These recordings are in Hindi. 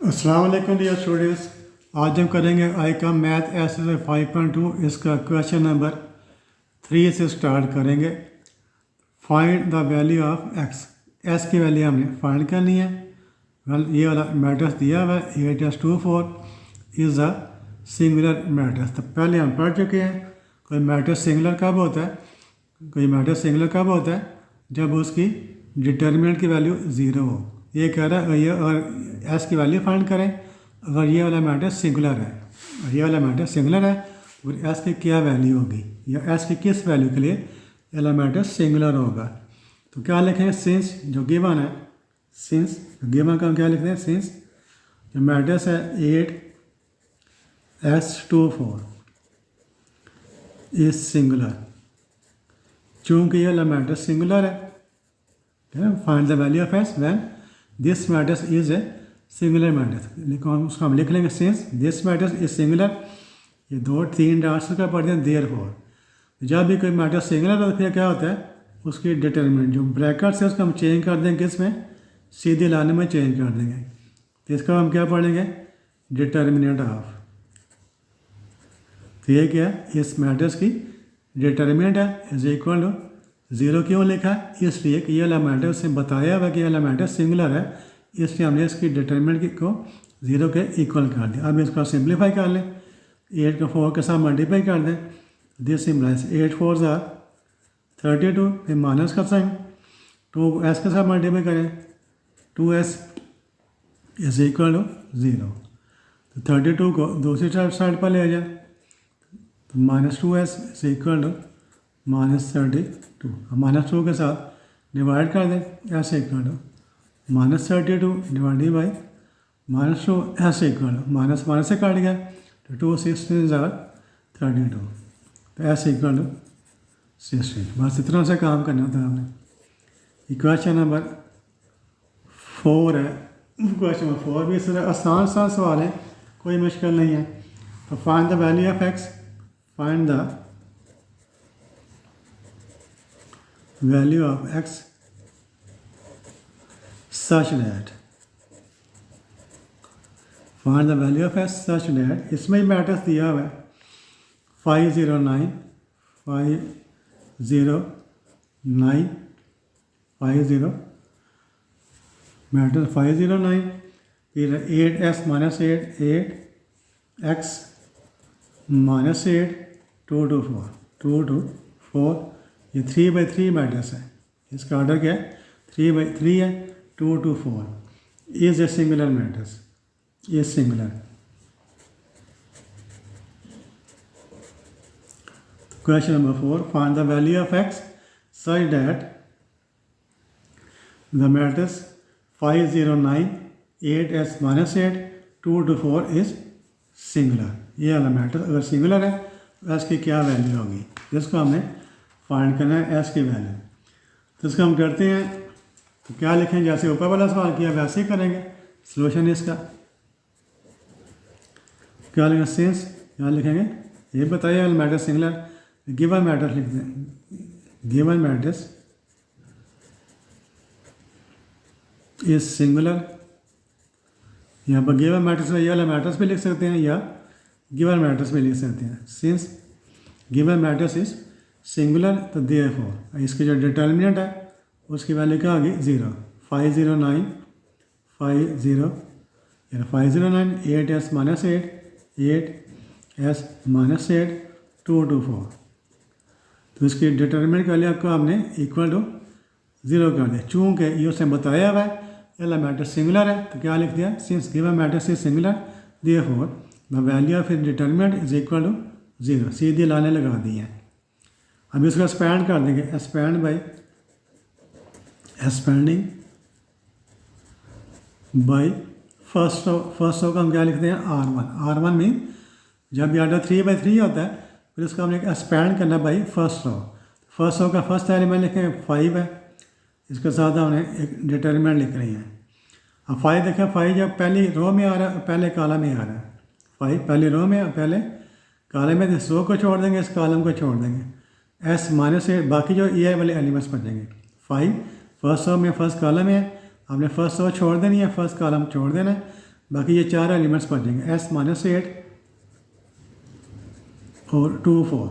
अस्सलाम वालेकुम डियर स्टूडेंट्स। आज हम करेंगे आई का मैथ एक्सरसाइज 5.2। इसका क्वेश्चन नंबर 3 से स्टार्ट करेंगे। Find the value of x. S की वैल्यू हमने फाइंड करनी है। ये वाला मैट्रिक्स दिया हुआ है 8s24 is a singular matrix. तो पहले हम पढ़ चुके हैं कोई मैट्रिक्स सिंगुलर कब होता है। कोई मैट्रिक्स सिंगुलर कब होता है जब उसकी डिटर्मिनेंट की वैल्यू ज़ीरो हो। ये कह रहा है ये और एस की वैल्यू फाइंड करें अगर ये वाला मैट्रिक्स सिंगुलर है। ये वाला मैट्रिक्स सिंगुलर है और एस की क्या वैल्यू होगी या एस की किस वैल्यू के लिए ये वाला मैट्रिक्स सिंगुलर होगा। तो क्या लिखेंगे, सिंस जो गिवन है, सिंस गिवन का हम क्या लिखते हैं, सिंस जो मैट्रिक्स है 8s24 इज सिंगुलर। चूँकि ये वाला मैट्रिक्स सिंगुलर है, find the value of S when this matrix is a singular matrix. उसको हम लिख लेंगे since this matrix is singular. ये 2-3 डॉट्स का पढ़ते हैं देयरफॉर। जब भी कोई मैट्रिक्स सिंगुलर होता है फिर क्या होता है उसकी डिटर्मिनेंट जो ब्रैकेट से उसको हम चेंज कर देंगे, किस में, सीधे लाने में चेंज कर देंगे। तो इसका हम क्या पढ़ेंगे, डिटर्मिनेंट ऑफ। तो ये क्या है, इस मैट्रिक्स की डिटर्मिनेंट है इज इक्वल टू 0 क्यों लिखा है, इसलिए कि ये वाला मैट्रिक्स से बताया हुआ कि ये वाला मैट्रिक्स सिंगुलर है, इसलिए हमने इसकी डिटर्मिनेंट को 0 के इक्वल कर दिया। अब इसको सिंप्लीफाई कर लें, 8 को 4 के साथ मल्टीप्लाई कर दें। दिस सिम्प्लाइज 8 4 आर 32, फिर माइनस का साइन 2s के साथ मल्टीप्लाई करें 2s इज इक्वल टू 0। तो 32 को दूसरी साइड पर ले जाए तो -2s इज इक्वल टू -32। -2 के साथ डिवाइड कर दें, ऐसे इक्वल टू -32 डिवाइडेड बाई -2 ऐसे इक्वल टू माइनस से काट गया तो 2 16 आर 32 तो ऐसे इक्वल टू 16। बस इतना से काम करना होता है आपने। क्वेश्चन नंबर 4 है। क्वेश्चन नंबर 4 भी इस तरह आसान सवाल है, कोई मुश्किल नहीं है। तो find the value of x, find the value of x such that, find the value of x such that, इसमें ही मैट्रिक्स दिया हुआ है 509 509 50 मैट्रिक्स 509, फिर 8s -8 8x -8 2 to 4 ये 3/3 मैट्रिक्स है। इसका ऑर्डर क्या है, 3/3 है, 2 to 4 is a singular matrix, ये singular. Question number 4, find the value of x such that the matrix 509 8s -8 2 to 4 is singular. ये वाला मैट्रिक्स अगर सिंगुलर है तो इसकी क्या वैल्यू होगी, जिसको हमने फाइंड करना है एस की वैल्यू। तो इसको हम करते हैं, तो क्या लिखें, जैसे ऊपर वाला सवाल किया वैसे ही करेंगे। सॉल्यूशन इसका क्या लिखेंगे, सिंस क्या लिखेंगे, ये बताइए मैट्रिक्स सिंगुलर, गिवन मैट्रिक्स लिखते हैं, गिवन मैट्रिक्स इज सिंगुलर। यहाँ पर गिवन मैट्रिक्स में ये वाला मैट्रिक्स भी लिख सकते हैं या गिवन मैट्रिक्स भी लिख सकते हैं। Since given matrix is singular तो देयरफॉर इसकी जो डिटर्मिनेंट है उसकी वैल्यू क्या होगी 0। 509 8s -8 8s -8 2 to 4, तो इसकी डिटर्मिनेंट की वैल्यू आपको हमने इक्वल टू 0 कर दिया। चूँकि ये उसने बताया हुआ है ये मैट्रिक्स सिंगुलर है तो क्या लिख दिया, since given matrix is singular therefore the value of it determinant is equal to 0। सीधी लाने लगा दी है। अब इसको एक्सपैंड कर देंगे, expand by expanding by first row का हम क्या लिखते हैं R1। R1 में जब ये ऑर्डर 3/3 होता है फिर उसको हमने एक्सपैंड करना बाई फर्स्ट रो का फर्स्ट एलिमेंट लिखेंगे 5 है, इसके साथ हमने एक डिटर्मिनेंट लिख रही है। अब 5 देखें, 5 जब पहली रो में आ रहा है पहले कॉलम में आ रहा है, 5 पहली रो में पहले कॉलम में, इस रो को छोड़ देंगे इस कॉलम को छोड़ देंगे, s -8 बाकी जो ये वाले एलिमेंट्स बचेंगे। 5 फर्स्ट रो में फर्स्ट कॉलम है, आपने फर्स्ट रो छोड़ देनी है, फर्स्ट कॉलम छोड़ देना है, बाकी ये 4 एलिमेंट्स बच जाएंगे, एस माइनस 8 और 2 4।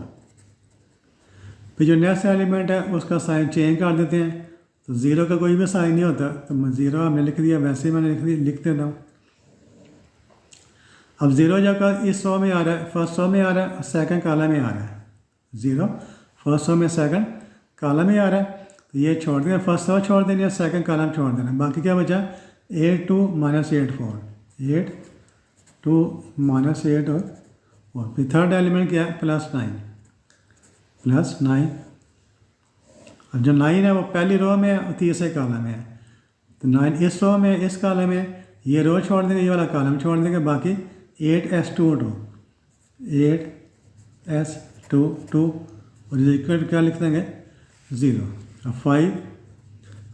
फिर जो नेक्स्ट एलिमेंट है उसका साइन चेंज कर देते हैं, तो ज़ीरो का कोई भी साइन नहीं होता, तो मैं ज़ीरो हमने लिख दिया, वैसे ही मैंने लिख देता हूँ। अब ज़ीरो जगह इस रो में आ रहा है, फर्स्ट रो में आ रहा है, सेकंड कॉलम में आ रहा है, ज़ीरो फर्स्ट रो में सेकंड कॉलम में आ रहा है, तो ये छोड़ देना, फर्स्ट रो छोड़ देना, सेकंड कॉलम छोड़ देना, बाकी क्या बचा 8 2 माइनस 8 4, 8 2 माइनस 8 और फिर थर्ड एलिमेंट क्या है प्लस 9। अब जो 9 है वो पहली रो में है और तीसरे कॉलम में है, तो 9 इस रो में, इस कॉलम में, ये रो छोड़ देंगे, ये वाला कॉलम छोड़ देंगे, बाकी 8s2 8s2 और इक्वल क्या लिख देंगे 0। अब 5,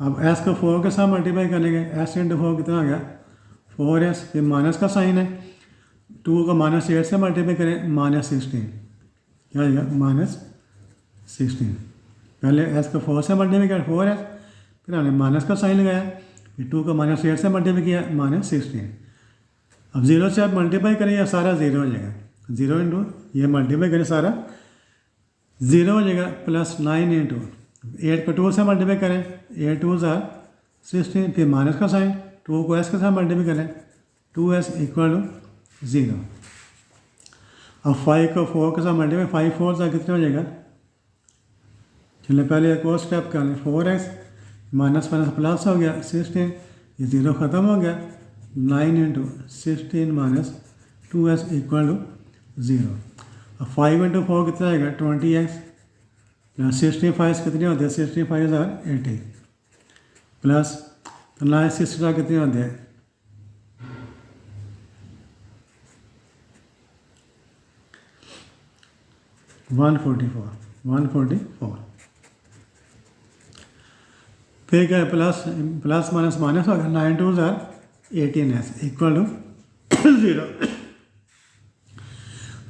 अब s को 4 के साथ मल्टीप्लाई कर लेंगे, s इंटू 4 कितना आ गया 4s, फिर माइनस का साइन है, 2 को माइनस 8 से मल्टीप्लाई करें माइनस 16, क्या आएगा माइनस 16। पहले s को 4 से मल्टीप्लाई किया 4s, फिर हमने माइनस का साइन लगाया, फिर 2 को माइनस 8 से मल्टीप्लाई किया माइनस 16। अब 0 से आप मल्टीप्लाई करें या सारा 0 हो जाएगा, 0 इंटू ये मल्टीप्लाई करें सारा 0 हो जाएगा, प्लस 9 इंटू 8 को 2 से मल्टीप्लाई करें, 8 2 16, फिर माइनस का साइन, 2 को s के साथ मल्टीप्लाई करें 2s इक्वल टू 0। अब 5 को 4 के साथ मल्टीप्लाई, 5 4 कितना हो जाएगा, चलिए पहले एक और स्टेप कर लें, 4x माइनस माइनस प्लस हो गया 16, ये 0 ख़त्म हो गया, 9 into 16 minus 2s equal to 0। अब 5 इंटू 4 कितना आएगा 20x प्लस 65 कितने होते हैं 65 80 प्लस 9 60 कितने होते हैं 144। फिर क्या है प्लस माइनस माइनस होगा, 9 2 18s इक्वल टू 0।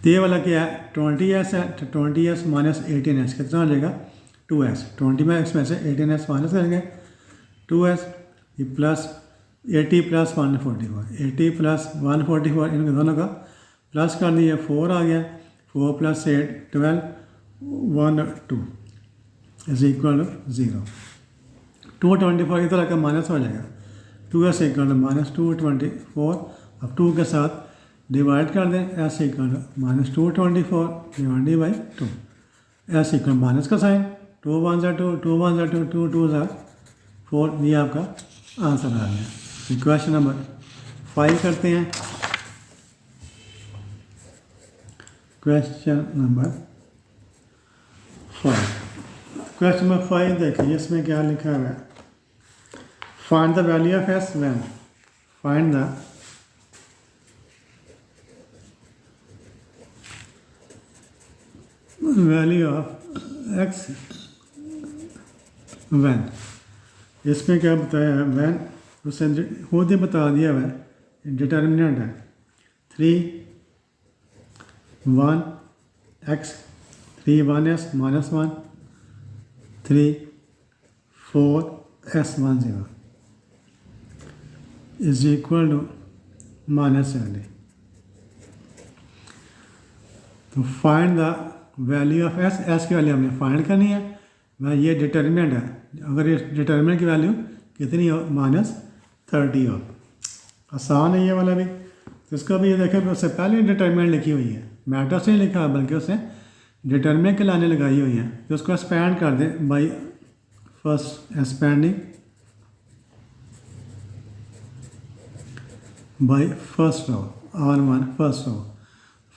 तो ये वाला क्या है 20s है, तो 20s माइनस 18s कितना हो जाएगा 2s, 20 में x में से 18s माइनस करेंगे 2s, ये प्लस 80 प्लस 144, 80 प्लस 144 इन दोनों का प्लस कर दिया, 4 आ गया, 4 प्लस 8 12 1 2 इज इक्वल टू 0। 224 की तरह का माइनस हो जाएगा, 2s इक्वल टू माइनस 224, अब 2 के साथ डिवाइड कर दें, s equal to minus 224 divided by 2, s equal minus का साइन, 2 1 2 2 1 2 2 2 4, ये आपका आंसर आ गया। क्वेश्चन नंबर 5 करते हैं। क्वेश्चन नंबर 5, क्वेश्चन नंबर 5 देखिए इसमें क्या लिखा हुआ है, find the value of s when, find the value of x when, इसमें क्या बताया है व्हेन, उससे खुद ही बता दिया हुआ है, डिटर्मिनेंट है 3 1 x 3 1s minus 1 3 4 s 1 0 is equal to minus 70। तो find the value of s, s की वैल्यू हमने फाइंड करनी है, वह ये डिटर्मिनेंट है, अगर इस डिटर्मिनेंट की वैल्यू कितनी हो माइनस 30 हो, आसान है ये वाला भी। तो इसको भी ये देखें, उससे पहले डिटर्मिनेंट लिखी हुई है, मैटर से नहीं लिखा बल्कि उसने डिटर्मिनेंट के लाने लगाई हुई है, तो उसको एक्सपैंड कर दें by first expanding by first row R1 first row,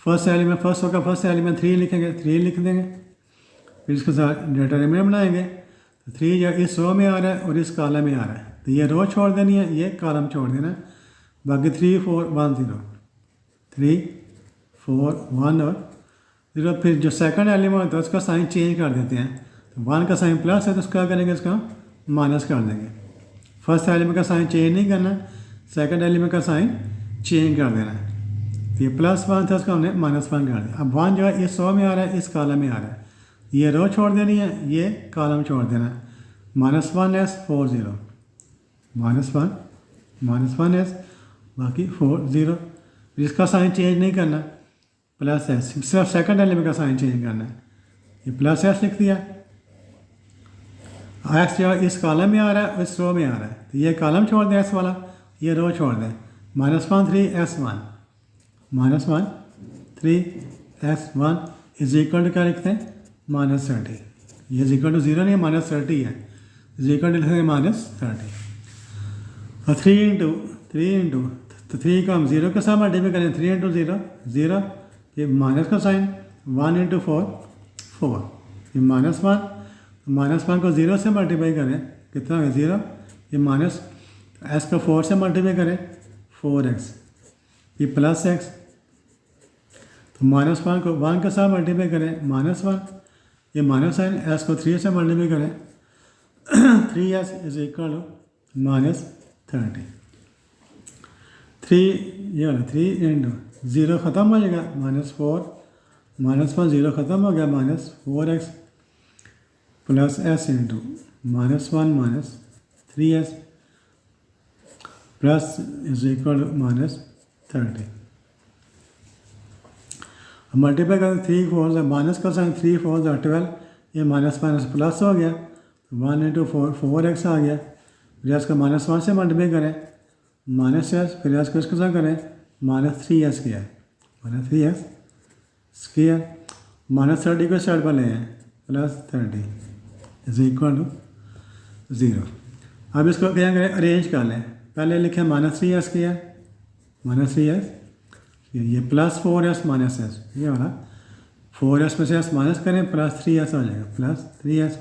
first element first row का फर्स्ट एलिमेंट 3 लिखेंगे, 3 लिख देंगे, फिर इसके साथ डिटर्मिनेंट बनाएंगे, तो 3 जो इस रो में आ रहा है और इस कॉलम में आ रहा है, तो ये रो छोड़ देनी है, ये कॉलम छोड़ देना है, बाकी 3 4 1 0 3 4 1 और 0। फिर जो सेकंड एलिमेंट होता है उसका साइन चेंज कर देते हैं, तो 1 का साइन प्लस है तो उसका करेंगे, इसका माइनस कर देंगे। फर्स्ट एलिमेंट का साइन चेंज नहीं करना, सेकंड एलिमेंट का साइन चेंज कर देना है, तो ये प्लस 1 था उसका हमने माइनस 1 कर दिया। अब 1 जो है इस रो में आ रहा है, इस कॉलम में आ रहा है, ये रो छोड़ देनी है, ये कॉलम छोड़ देना है, माइनस 1s 4 0 माइनस 1s बाकी 4 0। इसका साइन चेंज नहीं करना, प्लस एस, सिर्फ सेकंड एलिमेंट का साइन चेंज करना है। ये प्लस एस लिख दिया। एक्स जो इस कॉलम में आ रहा है, इस रो में आ रहा है, तो ये कॉलम छोड़ दें एस वाला, ये रो छोड़ दें। -1 3 S1 -1 3 S1 is equal to क्या लिखते हैं, -30। ये इज इक्वल टू 0 नहीं, -30 है, इज इक्वल टू लिखते हैं -30। और 3 इंटू तो 3 को हम 0 के साथ मल्टीप्लाई करें, 3 इंटू 0 0, ये माइनस का साइन, 1 इंटू 4 4, ये -1 को 0 से मल्टीप्लाई करें कितना है 0, ये माइनस एस को 4 से मल्टीप्लाई करें 4x, ये प्लस x, तो -1 को 1 के साथ मल्टीप्लाई करें -1, ये माइनस साइन, एस को 3 से मल्टीप्लाई करें 3s इज इक्वल टू -30। 3 ये वाला 3 इंटू 0 ख़त्म हो जाएगा, -4 -1 0 ख़त्म हो गया, -4x plus s into -1 -3s plus is equal to -30। Multiply करें 3 4 से, माइनस का साइन 3 4 से 12, ये माइनस प्लस हो गया, 1 इंटू 4 4x आ गया, फिर इसका -1 से मल्टीप्लाई करें -s, फिर इसको इसके साथ करें -3s किया, -3s स्क्वायर, -30 को साइड पर ले आए +30 इज इक्वल टू 0। अब इसको क्या करें, अरेंज कर लें। पहले लिखें -3s किया, -3s, ये +4s -s, ये वाला 4s में से s माइनस करें, +3s हो जाएगा, +3s,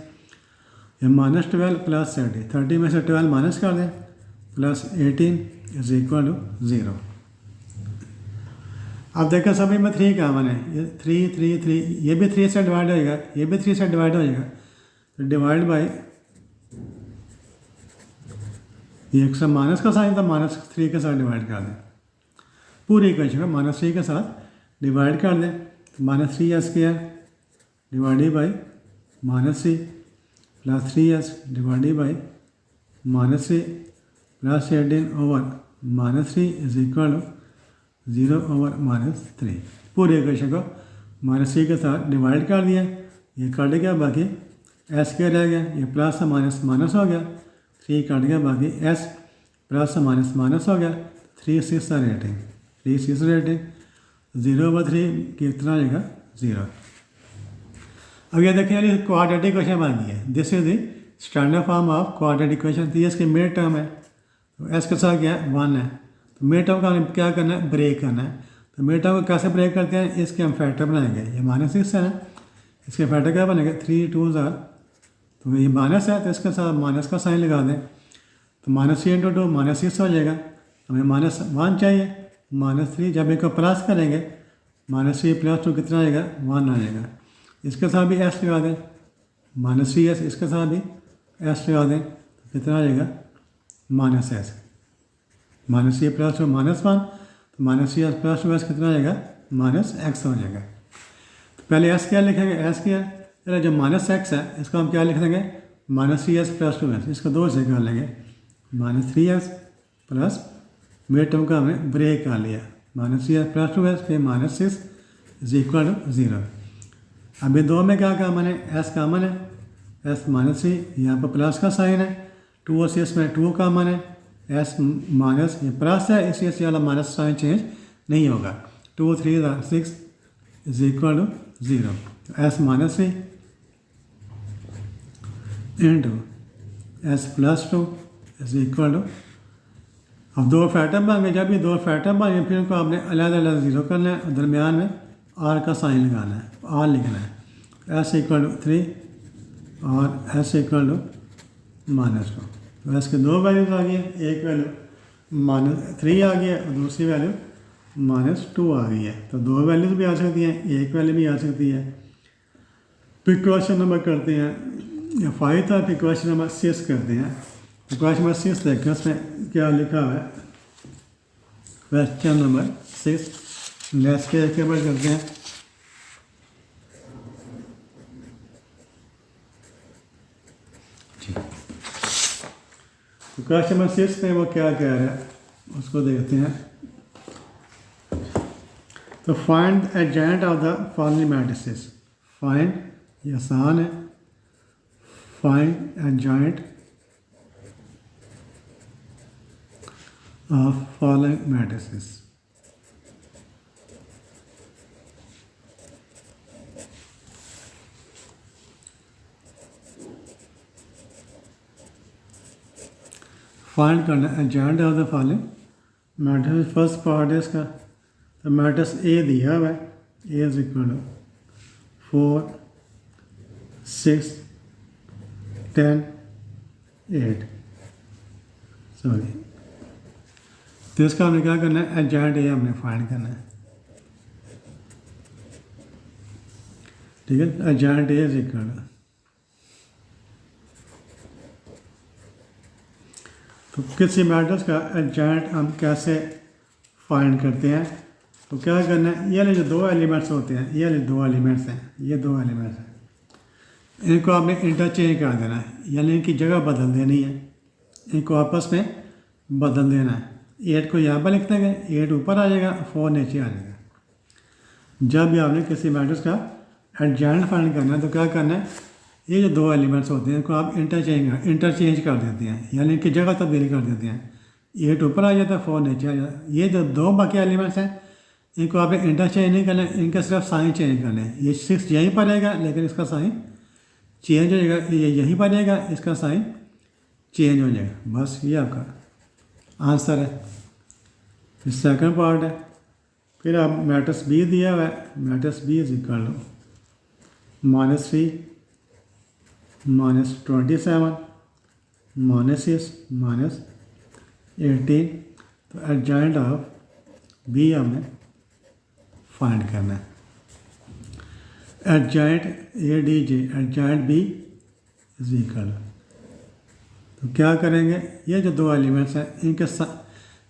ये -12 +30, 30 में से 12 माइनस कर दें, +18 इज इक्वल टू 0। अब देखें सभी में 3 कॉमन है, ये 3 3 3, ये भी 3 से डिवाइड हो जाएगा, ये भी 3 से डिवाइड हो जाएगा, तो डिवाइड बाई, ये एक से माइनस का साइन था, -3 के साथ डिवाइड कर दें, पूरी इक्वेशन को -3 के साथ डिवाइड कर दें, तो -3s किया divided by -3 +3s divided by -3 +18 over -3 is equal to 0 over -3। पूरे इक्वेशन को -3 के साथ डिवाइड कर दिया, ये कट गया, बाकी s क्या रह गया, ये प्लस माइनस माइनस हो गया, 3 कट गया, बाकी s प्लस माइनस माइनस हो गया, 3 6 रेटिंग, 3 6 रेटिंग, 0 ओवर 3 कितना आ जाएगा 0। अब ये देखिए यानी क्वाड्रेटिक इक्वेशन बन गई है, this is the standard form of quadratic equation. तो ये इसकी मिड टर्म है, तो एस के साथ क्या है 1 है, तो मिड टर्म का हमें क्या करना है, ब्रेक करना है। तो मिड टर्म को कैसे ब्रेक करते हैं, इसके हम फैक्टर बनाएंगे, ये -6 है ना, इसके फैक्टर क्या बनेगा 3 2 ज़ार, तो ये माइनस है, तो इसके साथ माइनस का साइन लगा दें, तो -3 इंटू 2 -6 हो जाएगा। हमें -1 चाहिए, -3, जब इसको प्लस करेंगे -3 + 2 कितना आएगा 1 आ जाएगा। इसके साथ भी एस लगा दें, -3s, इसके साथ भी एस लगा दें, तो कितना आ जाएगा -s, -3 + 2 -1, तो -3s + 2s कितना आ जाएगा -x हो जाएगा। तो पहले s क्या लिखेंगे, s क्या है, जो -x है इसको हम क्या लिख देंगे -3s + 2s, इसको 2 से कर लेंगे, -3s प्लस मिड टर्म का हमने ब्रेक कर लिया, -3s + 2s, फिर -6 इज इक्वल टू 0। अभी 2 में क्या कॉमन है, s कॉमन है, s -3, यहाँ पर प्लस का साइन है, 2 और 6 में 2 कॉमन है, s माइनस ये प्लस है, इसलिए इस वाला माइनस साइन चेंज नहीं होगा, 2 3 6 is equal to 0। s -3 into s + 2 is equal to, अब 2 फैक्टर बन गए, जब ये 2 फैक्टर बन गए फिर उनको आपने अलग-अलग 0 करना है और दरमियान में r का साइन लगाना है, r लिखना है, s = 3 और s = -2। तो s के 2 वैल्यूज आ गई, एक वैल्यू -3 आ गई है और दूसरी वैल्यू -2 आ गई है। तो 2 वैल्यूज भी आ सकती हैं, एक वैल्यू भी आ सकती है। फिर क्वेश्चन नंबर करते हैं, 5 था, फिर क्वेश्चन नंबर 6 करते हैं। तो क्वेश्चन नंबर 6 देखते हैं उसमें क्या लिखा हुआ है। क्वेश्चन नंबर 6 लेट्स के केबल करते हैं। तो क्वेश्चन नंबर 6 में वो क्या कह रहा है, उसको देखते हैं। तो find adjoint of the following matrices. Find, ये आसान है, find adjoint of following matrices. Find करना adjoint of the following matrix. First part है इसका, तो मैट्रिक्स ए दिया हुआ है, A is equal to 4 6 10 8। Sorry, तो इसका हमने क्या करना है, एडजॉइंट ए हमने फाइंड करना है। ठीक है, adjoint A is equal to, तो किसी मैट्रिक्स का एडजॉइंट हम कैसे फाइंड करते हैं। तो क्या करना है, ये वाले जो दो एलिमेंट्स होते हैं, ये वाले दो एलिमेंट्स हैं, ये दो एलिमेंट्स हैं, इनको आपने इंटरचेंज कर देना है, यानी इनकी जगह बदल देनी है, इनको आपस में बदल देना है। 8 को यहाँ पर लिख देंगे, 8 ऊपर आ जाएगा, 4 नीचे आ जाएगा। जब भी आपने किसी मैट्रिक्स का एडजॉइंट फाइंड करना है तो क्या करना है, ये जो दो एलिमेंट्स होते हैं इनको आप इंटरचेंज कर देते हैं, यानी इनकी जगह तब्दील कर देते हैं। 8 ऊपर आ जाता है, 4 नीचे आ जाता है। ये जो दो बाकी एलिमेंट्स हैं इनको आपने इंटरचेंज नहीं करना है, इनका सिर्फ साइन चेंज करना है। ये 6 यहीं पर रहेगा लेकिन इसका साइन चेंज हो जाएगा, ये यहीं पर रहेगा, इसका साइन चेंज हो जाएगा। बस ये आपका आंसर है। सेकंड पार्ट है, फिर आप मैट्रिक्स बी दिया हुआ है, matrix B is equal to -3 -27 -6 -18। तो एडजॉइंट ऑफ बी हमने फाइंड करना है। Adjoint A D J, adjoint B is equal, तो क्या करेंगे, ये जो दो एलिमेंट्स हैं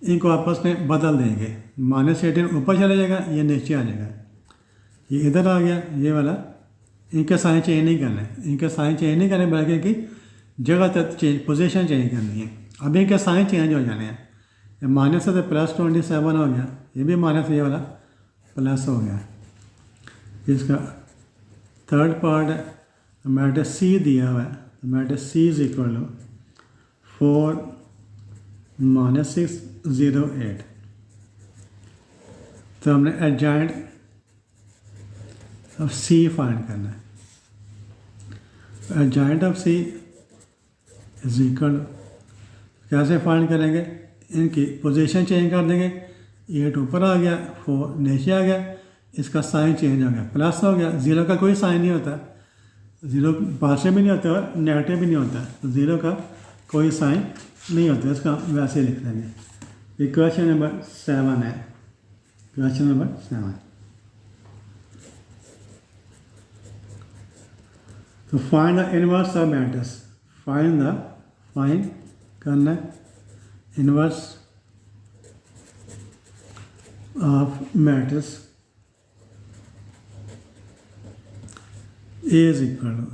इनको आपस में बदल देंगे। -18 ऊपर चला जाएगा, ये नीचे आ जाएगा, ये इधर आ गया, ये वाला। इनके साइन चेंज नहीं करना है, इनके साइन चेंज नहीं करने बल्कि इनकी जगह तक चेंज, पोजीशन चेंज करनी है। अब इनके साइन चेंज हो जाने हैं, माइनस से +27 हो गया, ये भी माइनस, ये वाला प्लस हो गया। इसका थर्ड पार्ट है, मैट्रिक्स सी दिया हुआ है, तो matrix C is equal to 4 -6 0 8। तो हमने एडजॉइंट ऑफ सी फाइंड करना है। Adjoint of C is equal, कैसे फाइंड करेंगे, इनकी पोजीशन चेंज कर देंगे। 8 ऊपर आ गया, 4 नीचे आ गया, इसका साइन चेंज हो गया, प्लस हो गया। 0 का कोई साइन नहीं होता, 0 पॉजिटिव भी नहीं होता और नेगेटिव भी नहीं होता, तो 0 का कोई साइन नहीं होता, इसका वैसे लिख देंगे। ये क्वेश्चन नंबर 7 है, क्वेश्चन नंबर 7। तो find the inverse of matrix, find करना inverse of matrix A is equal to,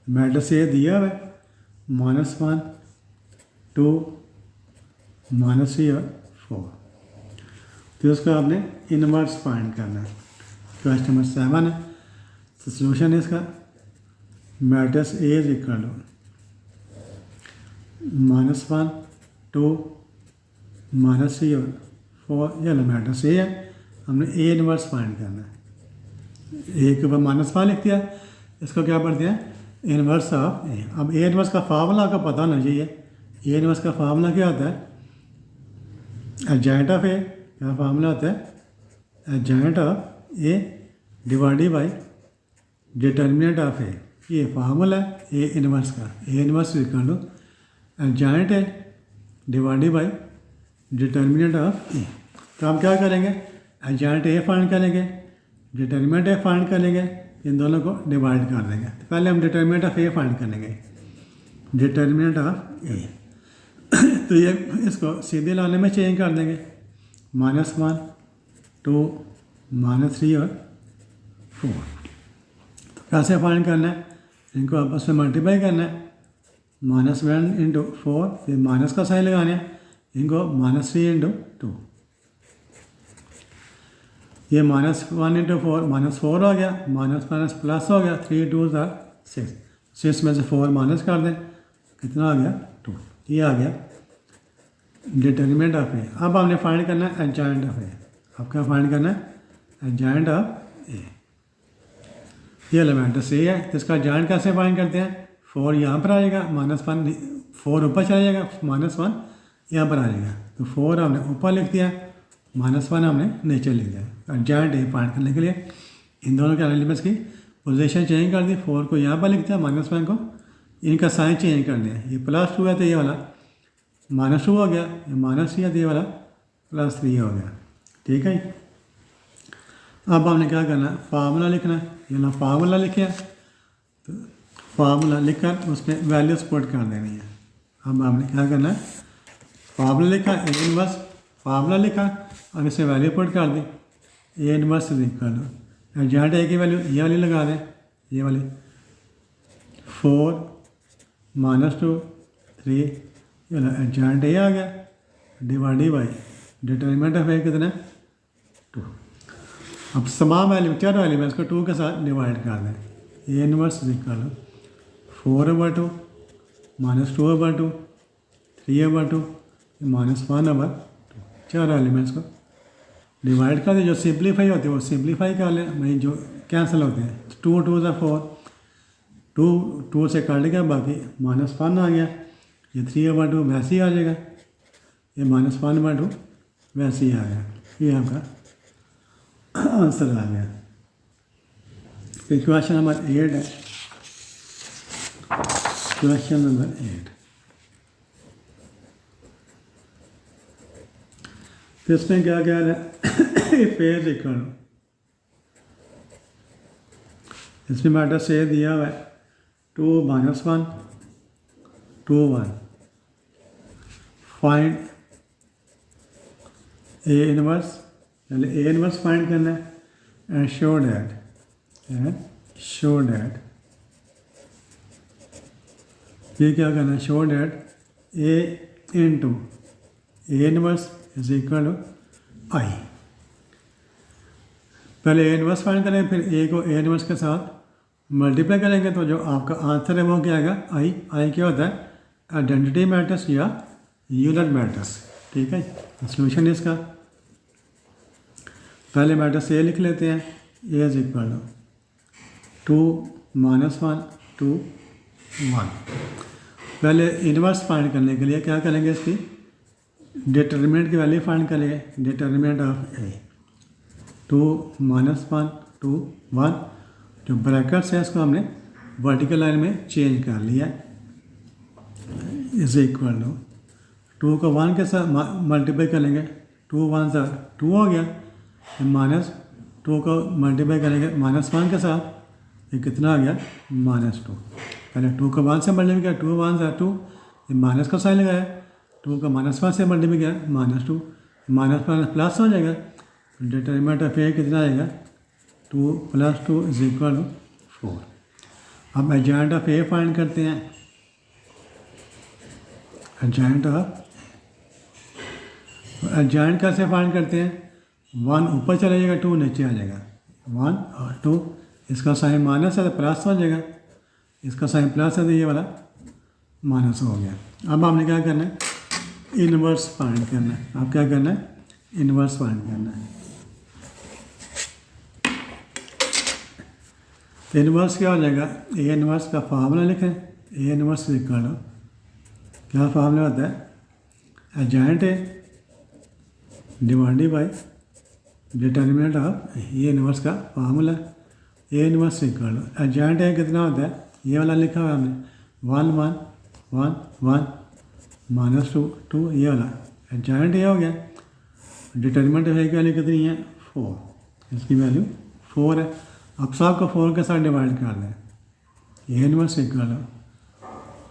matrix A दिया हुआ है, -1 2 -3 और 4। तो उसका आपने इनवर्स फाइंड करना है। क्वेश्चन नंबर 7 है, तो सोल्यूशन है इसका, matrix A is equal to -1 2 -3 और 4। ये मैट्रिक्स ए है, हमने ए इनवर्स फाइंड करना है। ए के ऊपर -1 लिख दिया, इसको क्या पढ़ते हैं, इनवर्स ऑफ ए। अब ए इनवर्स का फार्मूला आपको पता होना चाहिए। ए इनवर्स का फार्मूला क्या होता है, एडजॉइंट ऑफ ए, क्या फार्मूला होता है, adjoint of A divided by determinant of A. ये फार्मूला है ए इनवर्स का। A inverse equal to adjoint A divided by determinant of A. तो हम क्या करेंगे, एडजॉइंट ए फाइंड करेंगे, डिटर्मिनेंट ए फाइंड करेंगे, इन दोनों को डिवाइड कर देंगे। तो पहले हम डिटर्मिनेंट ऑफ ए फाइंड करेंगे, डिटर्मिनेंट ऑफ ए। तो ये इसको सीधे लाने में चेंज कर देंगे, -1 2 -3 और 4। तो कैसे फाइंड करना है, इनको आपस में मल्टीप्लाई करना है, -1 × 4, फिर माइनस का साइन लगाना है, इनको -3 × 2, ये -1 × 4 -4 हो गया, माइनस माइनस प्लस हो गया, 3 2 6, 6 में से 4 माइनस कर दें, कितना आ गया 2। ये आ गया डिटरमिनेंट ऑफ ए। अब हमने फाइंड करना है एडजॉइंट ऑफ ए। अब क्या फाइंड करना है एडजॉइंट ऑफ ए। ये एलिमेंट से है, तो इसका एडजॉइंट कैसे फाइंड करते हैं, 4 यहाँ पर आ जाएगा, -1 4 ऊपर चला जाएगा, -1 यहाँ पर आ जाएगा, तो 4 हमने ऊपर लिख दिया, -1 हमने नीचे लिख दिया। एडजॉइंट ए फाइंड करने के लिए इन दोनों के एलिमेंट्स की पोजीशन चेंज कर दी, 4 को यहाँ पर लिख दिया, -1 को, इनका साइन चेंज कर दिया, ये +2 है तो ये वाला -2 हो गया, ये -3 है तो ये वाला +3 हो गया। ठीक है, अब हमने क्या करना है फार्मूला लिखना है, ये ना फार्मूला लिखे, तो फार्मूला लिखकर उसमें वैल्यूज पुट कर देनी है। अब हमने क्या करना है फार्मूला लिखा, ए इनवर्स फार्मूला लिखा, अब इसे वैल्यू पुट कर दी, ए इनवर्स लिख कर दो, एडजॉइंट ए की वैल्यू ये वाली लगा दें, ये वाली 4 -2 3, ये एडजॉइंट ए आ गया, डिवाइडेड बाई डिटरमिनेंट ऑफ ए कितना 2। अब तमाम एलिमेंट चारों एलिमेंट्स को 2 के साथ डिवाइड कर दें, ए इनवर्स लिख कर लो, 4/2 -2/2 3/2 -1/2, चारों एलिमेंट्स को डिवाइड कर दें। जो सिंप्लीफाई होते हैं वो सिंप्लीफाई कर लें, भाई जो कैंसिल होते हैं 2 2 4, 2 से काट गया, बाकी -1 आ गया, ये 3/2 वैसे ही आ जाएगा, ये -1/2 वैसे ही आ गया, ये आपका आंसर आ गया। फिर क्वेश्चन नंबर 8 है, क्वेश्चन नंबर 8, तो इसमें क्या कह रहा है फेज इक्वल, इसमें मैटर से दिया हुआ है 2 -1 2 1, फाइंड ए इनवर्स, पहले ए इनवर्स फाइंड करना है, एंड शो दैट ये क्या करना है, show that A into A inverse is equal to I. पहले ए इनवर्स फाइंड करें, फिर ए को ए इनवर्स के साथ मल्टीप्लाई करेंगे, तो जो आपका आंसर है वो क्या आएगा आई। आई क्या होता है आइडेंटिटी मैट्रिक्स या यूनिट मैट्रिक्स। ठीक है, सोल्यूशन इसका पहले मैट्रिक्स ए लिख लेते हैं, ए इज इक्वल टू 2 -1 2 1। पहले इनवर्स फाइंड करने के लिए क्या करेंगे, इसकी डिटरमिनेंट की वैल्यू फाइंड करेंगे, डिटरमिनेंट ऑफ ए 2 -1 2 1, जो ब्रैकेट्स है इसको हमने वर्टिकल लाइन में चेंज कर लिया, इज इक्वल टू 2 को 1 के साथ मल्टीप्लाई करेंगे, 2 1 से 2 हो गया, -2 को मल्टीप्लाई करेंगे -1 के साथ, ये कितना आ गया -2। पहले 2 को 1 से मल्टीप्लाई किया, 2 1 से 2, ये माइनस का साइन लगाया, 2 को -1 से मल्टीप्लाई किया -2, माइनस प्लस हो जाएगा, डिटरमिनेंट ऑफ ए कितना आएगा 2 + 2 इज इक्वल टू 4। अब एडजॉइंट ऑफ ए फाइंड करते हैं, एडजॉइंट कैसे फाइंड करते हैं, 1 ऊपर चला जाएगा 2 नीचे आ जाएगा, 1 और 2, इसका साइन माइनस है तो प्लस हो जाएगा, इसका साइन प्लस है तो ये वाला माइनस हो गया। अब हमने क्या करना है इनवर्स फाइंड करना है। अब क्या करना है इनवर्स फाइंड करना है। तो इनवर्स क्या हो जाएगा, ए इनवर्स का फार्मूला लिखें, ए इनवर्स लिख कर लो, क्या फार्मूला होता है adjoint A divided by determinant of A inverse का फार्मूला, ए इनवर्स लिख कर लो। एडजॉइंट ए कितना होता है, ये वाला लिखा हुआ है हमने 1 1 1 1 -2 2, ये वाला एडजॉइंट ए हो गया। डिटरमिनेंट ऑफ ए की वैल्यू कितनी है 4, इसकी वैल्यू 4 है। अब सब को 4 के साथ डिवाइड कर दें, ए इनवर्स लिख कर लो,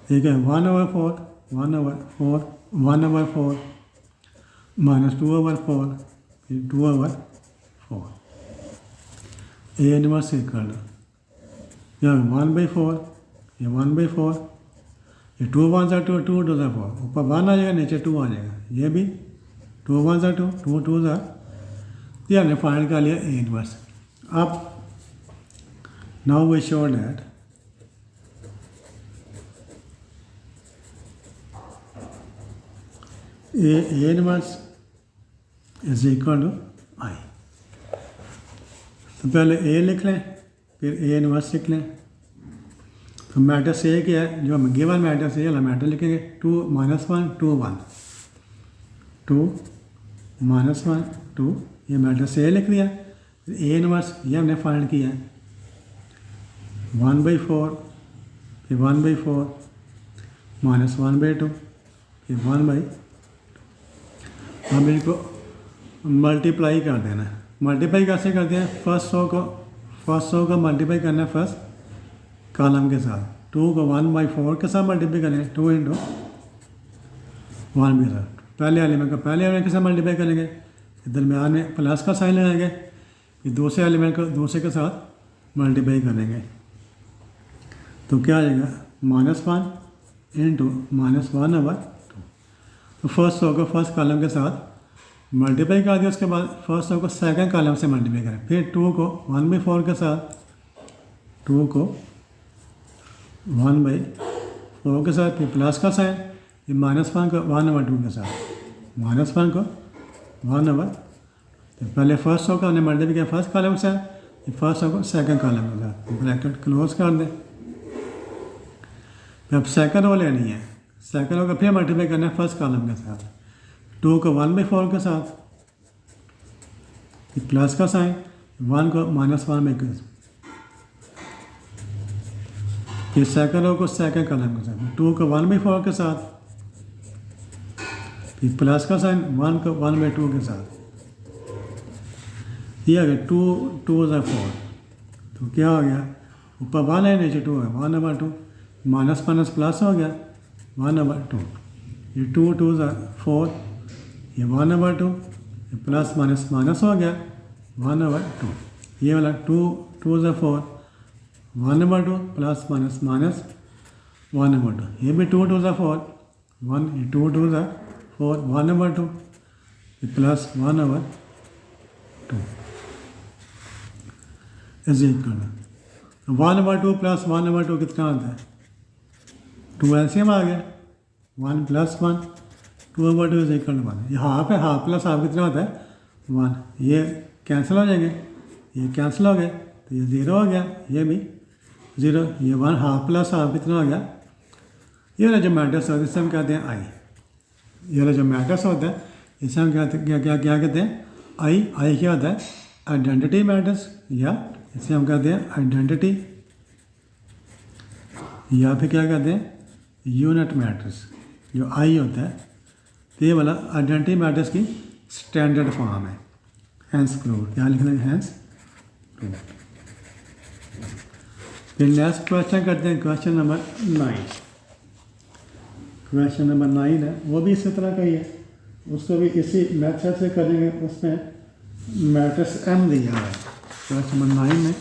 ठीक है 1/4 1/4 1/4 -2/4 फिर 2/4, ए इनवर्स लिख कर लो, यह 1/4 ये 1/4 ये 2 वन ज़ा 2, 2 2 ज़ा 4, ऊपर 1 आ जाएगा, नीचे 2 आ जाएगा। ये भी 2 वन ज़ा 2, 2 2 ज़ा, ये हमने फाइंड कर लिया ए इनवर्स। अब now we show that A inverse is equal to I. तो पहले ए लिख लें, फिर ए इनवर्स लिख लें। तो मैट्रिक्स ए क्या है, जो हम गिवन मैट्रिक्स ए वाला मैट्रिक्स लिखेंगे 2 -1 2 1, 2 -1 2, ये मैट्रिक्स ए लिख दिया। फिर ए इनवर्स ये हमने फाइंड किया है 1/4, फिर 1/4 -1/2, फिर 1/2। हम इनको मल्टीप्लाई कर देना है। मल्टीप्लाई कैसे करते हैं, फर्स्ट रो को मल्टीप्लाई करना है फर्स्ट कॉलम के साथ। 2 को 1/4 के साथ मल्टीप्लाई करेंगे, 2 × 1 के साथ। पहले एलिमेंट को पहले एलिमेंट के साथ मल्टीप्लाई करेंगे, दरमियान में प्लस का साइन लगाएंगे, फिर दूसरे एलिमेंट को दूसरे के साथ मल्टीप्लाई करेंगे। तो क्या आ जाएगा, -1 × -1/2। तो फर्स्ट रो को फर्स्ट कॉलम के साथ मल्टीप्लाई कर दिया, उसके बाद फर्स्ट रो को सेकंड कॉलम से मल्टीप्लाई करें। फिर 2 को 1/4 के साथ, 2 को 1/4 के साथ, फिर प्लस का साइन, फिर -1 को 1/2 के साथ, -1 को 1/2। तो पहले फर्स्ट रो का हमने मल्टीप्लाई किया फर्स्ट कॉलम से, फिर फर्स्ट रो को सेकंड कॉलम के साथ, ब्रैकेट क्लोज कर दें। फिर अब सेकंड रो लेनी है, सेकंड रो का फिर मल्टीप्लाई करना है फर्स्ट कॉलम के साथ। 2 को 1/4 के साथ, फिर प्लस का साइन, 1 को -1 के साथ, फिर सेकंड रो को सेकंड कॉलम के साथ, 2 को 1/4 के साथ, फिर प्लस का साइन, 1 को 1/2 के साथ। ये आ गया 2 2 ज़ा 4। तो क्या हो गया, ऊपर 1 है, नीचे 2 है, 1/2, माइनस माइनस प्लस हो गया 1/2। ये 2 2 ज़ा 4, ये 1/2, ये प्लस माइनस माइनस हो गया 1/2। ये वाला 2 2 ज़ा 4, 1/2 प्लस माइनस माइनस 1/2। ये भी 2 2 ज़ा 4, 1, ये 2 2 ज़ा 4, 1/2, ये प्लस 1/2 इज इक्वल 1/2 प्लस 1/2 कितना आता है, 2 एलसीएम आ गया, 1 + 1, 2/2 इज इक्वल टू 1। ये हाफ है, हाफ प्लस हाफ कितना होता है 1। ये कैंसिल हो जाएंगे, ये कैंसिल हो गए, तो ये 0 हो गया, ये भी 0। ये 1 हाफ प्लस हाफ कितना हो गया। ये वाला जो मैट्रिक्स होता है इसे हम कहते हैं आई। ये वाला जो मैट्रिक्स होता है इसे हम क्या कहते हैं आई। आई क्या होता है, आइडेंटिटी मैट्रिक्स, या इसे हम कहते हैं आइडेंटिटी, या फिर क्या कहते हैं यूनिट मैट्रिक्स। जो आई होता है तो ये वाला आइडेंटिटी मैट्रिक्स की स्टैंडर्ड फॉर्म है। हैंस प्रूव्ड, क्या लिख लेंगे, हैंस प्रूव्ड। फिर नेक्स्ट क्वेश्चन करते हैं, क्वेश्चन नंबर 9। क्वेश्चन नंबर 9 है, वो भी इसी तरह का ही है, उसको भी इसी मेथड से करेंगे। उसमें मैट्रिक्स एम दिया हुआ है, क्वेश्चन नंबर 9 में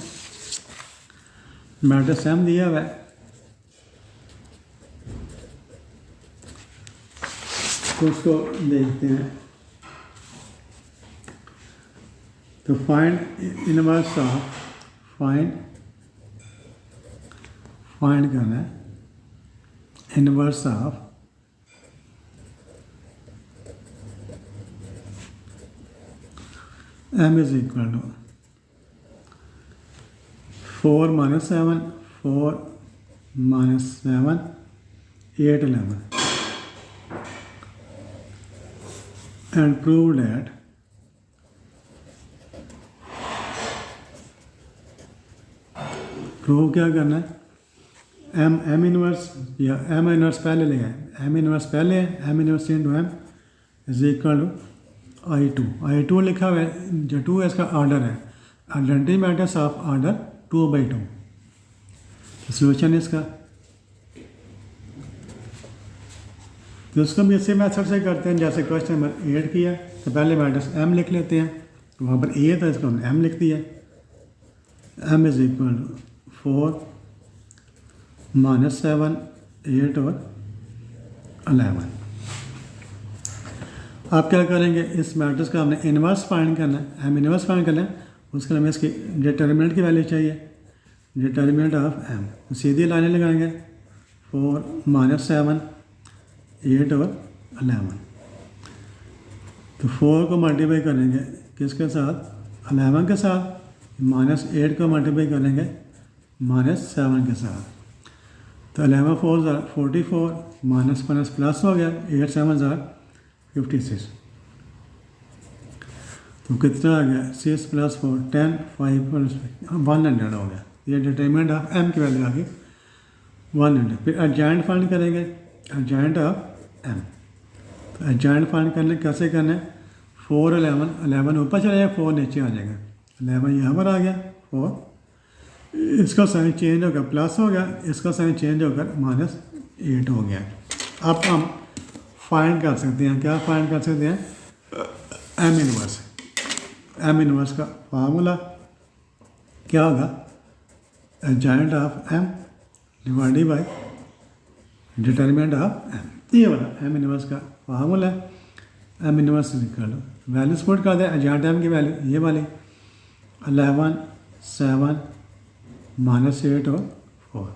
मैट्रिक्स एम दिया हुआ है। तो उसको देखते हैं। तो फाइंड इनवर्स ऑफ, फाइंड करना है inverse of m is equal to 4 - 7, 4 - 7, 8 11, and prove that prove क्या करना है, एम इनवर्स, या एम इनवर्स पहले ले आए, एम इनवर्स पहले है, M inverse into M is equal to I2 लिखा हुआ है, जो 2 है इसका ऑर्डर है, identity matrix of order 2/2। Solution इसका, तो उसको भी इसी मेथड से करते हैं जैसे क्वेश्चन नंबर 8 किया। तो पहले मैट्रिक्स एम लिख लेते हैं, तो वहाँ पर ए था, इसको हमने एम लिख दिया। एम इज इक्वल टू 4 - 7, 8 और 11। आप क्या करेंगे, इस मैट्रिक्स का हमने इन्वर्स फाइंड करना है, एम इन्वर्स फाइंड करना है। उसके लिए हमें इसकी डिटर्मिनेंट की वैल्यू चाहिए, डिटर्मिनेंट ऑफ एम। सीधी लाइनें लगाएंगे, 4 - 7 8 और 11। तो 4 को मल्टीप्लाई करेंगे किसके साथ, 11 के साथ, -8 को मल्टीप्लाई करेंगे -7 के साथ। तो 11 4 44, माइनस माइनस प्लस हो गया, 8 7 56। तो कितना आ गया, 6 + 4 10, 5 + 100 हो गया। ये डिटरमिनेंट ऑफ एम की वैल्यू आ गई 100। फिर एडजॉइंट फाइंड करेंगे, एडजॉइंट ऑफ एम। तो एडजॉइंट फाइंड करने कैसे करना है, 4 11 ऊपर चला जाएगा, 4 नीचे आ जाएगा, 11 यहाँ पर आ गया 4, इसका साइन चेंज होकर प्लस हो गया, इसका साइन चेंज होकर -8 हो गया। अब हम फाइंड कर सकते हैं, क्या फाइंड कर सकते हैं, एम इनवर्स। एम इनवर्स का फार्मूला क्या होगा, adjoint of M divided by determinant of M. ये वाला एम इनवर्स का फार्मूला है। एम इनवर्स निकाल लो, वैल्यूज पुट कर दें, एडजॉइंट एम की वैल्यू ये वाली 11 7 -8 और 4।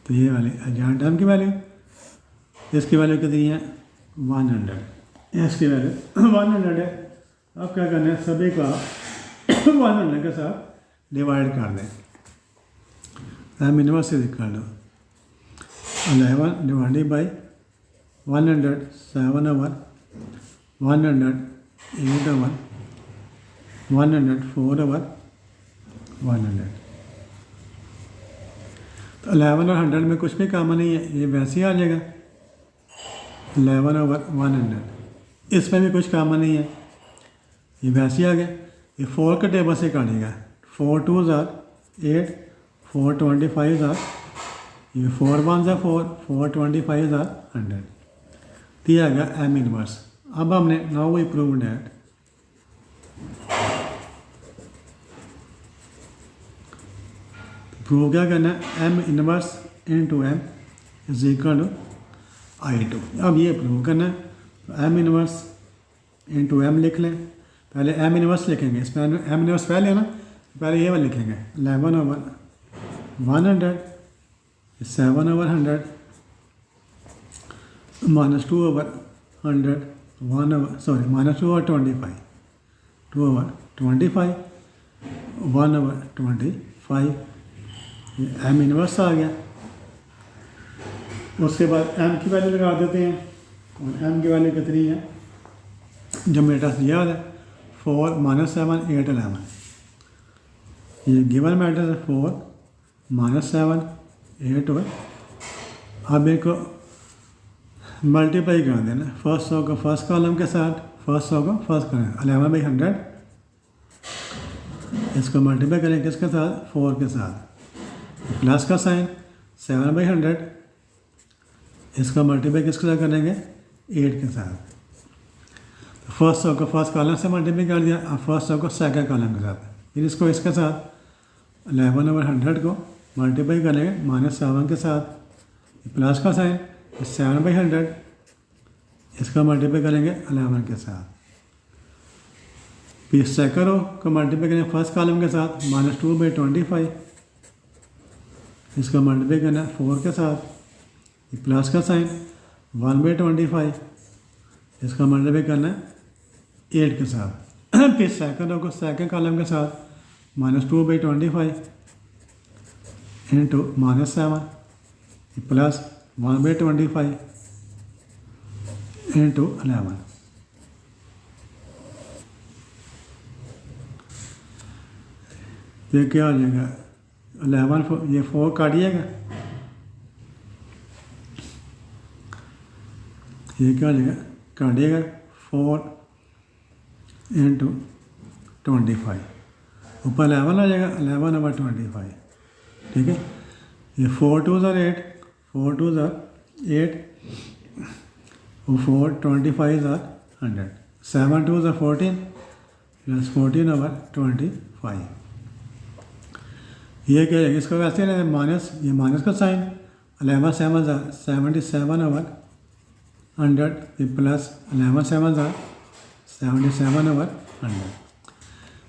तो ये वाली एडजॉइंट एम की वैल्यू, इसकी वैल्यू कितनी है 100, इसकी वैल्यू 100 है। अब क्या करना है, सभी का 100 के साथ डिवाइड कर दें। एम इनवर्स से निकाल लो, 11 divided by 100, 7 over 100, 8 over 100, 4 over 100। तो 11 और 100 में कुछ भी कॉमन नहीं है, ये वैसे ही आ जाएगा 11 ओवर 100। इसमें भी कुछ कॉमन नहीं है, ये वैसे ही आ गया। ये 4 के टेबल से काटेगा, 4 2 8, 4 25 ये 4 1 4, 4 25 100। तो ये आ गया एम इनवर्स। अब हमने now we prove that prove क्या करना है, M inverse into M is equal to I2। अब ये प्रूव करना है, एम इनवर्स इनटू एम लिख लें। पहले एम इनवर्स लिखेंगे, इसमें एम इनवर्स पहले है ना, पहले ये वाला लिखेंगे 11 over 100, 7 over 100, -2 over 100, 1 over -2 over 25, 2 over 25, 1 over 25। ये एम इनवर्स आ गया। उसके बाद एम की वैल्यू लगा देते हैं, और एम की वैल्यू कितनी है, जो मेरे पास दिया हुआ है 4 -7 8 11। ये गिवन मैटर है 4 -7 8 और अब इनको मल्टीप्लाई कर देना, फर्स्ट रो को फर्स्ट कॉलम के साथ, फर्स्ट रो को फर्स्ट कॉलम 11/100। इसको मल्टीप्लाई करें किसके साथ, 4 के साथ, प्लस का साइन 7/100। इसका मल्टीप्लाई किसके साथ करेंगे, 8 के साथ। तो फर्स्ट रो को फर्स्ट कॉलम से मल्टीप्लाई कर दिया, अब फर्स्ट रो को सेकंड कॉलम के साथ। फिर इसको इसके साथ 11 ओवर 100 को मल्टीप्लाई करेंगे -7 के साथ, प्लस का साइन 7/100। इसका मल्टीप्लाई करेंगे 11 के साथ। फिर सेकंड रो को मल्टीप्लाई करेंगे फर्स्ट कॉलम के साथ, -2/25। इसका मल्टीप्लाई करना है 4 के साथ, प्लस का साइन 1/25। इसका मल्टीप्लाई करना है 8 के साथ। फिर सेकंड रो को सेकंड कॉलम के साथ, -2/25 इंटू -7 प्लस 1/25 इंटू 11। ये क्या हो जाएगा, 11 ये 4 काटिएगा, ये क्या हो जाएगा, काटिएगा 4 इंटू 25, ऊपर 11 आ जाएगा, 11 ओवर 25। ठीक है, ये 4 2 8, 4 2 8 और 4 25 100, 7 2 14 प्लस 14 ओवर 25। ये क्या है, इसको वैसे ना माइनस, ये माइनस का साइन 11 7 77 ओवर 100 प्लस 11 7 ज़ार 77/100।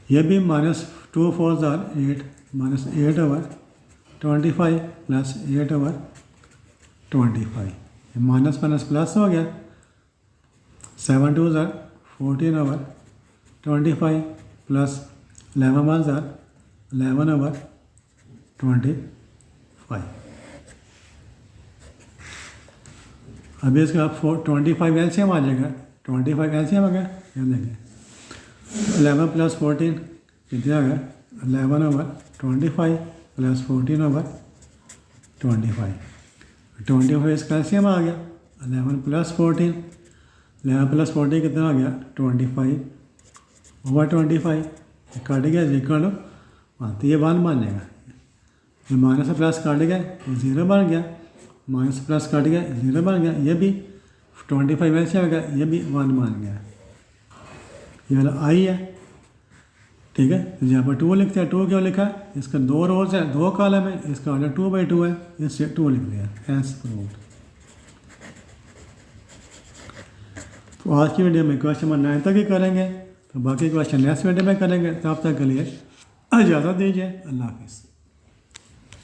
ये भी -2 4 ज़ार 8 -8/25 प्लस 8/25। माइनस माइनस प्लस हो गया। 7 2 ज़ार 14/25 प्लस 11 1 ज़ार 11/25। अभी इसका 25 एलसीएम आ जाएगा। 25 एलसीएम आ गया, यहाँ देखें 11 प्लस 14 कितने आ गया 11/25 प्लस 14/25। 25 इसका एलसीएम आ गया 11 प्लस 14 कितना आ गया 25/25 काट गया इक्वल टू तो ये 1 बन जाएगा। ये माइनस प्लस काट गया 0 बन गया, माइनस प्लस काट गया 0 बन गया। ये भी 25 ऐसे आ गया, ये भी 1 बन गया। ये वाला आई है, ठीक है। यहाँ पर 2 लिखते हैं। 2 क्यों लिखा? इसका 2 रोज है 2 कॉलम है, इसका ऑर्डर 2/2 है, इससे 2 लिख दिया एज प्रूव्ड। तो आज की वीडियो में क्वेश्चन नंबर 9 तक ही करेंगे, तो बाकी क्वेश्चन नेक्स्ट वीडियो में करेंगे। तब तक के लिए इजाज़त दीजिए। अल्लाह हाफिज़।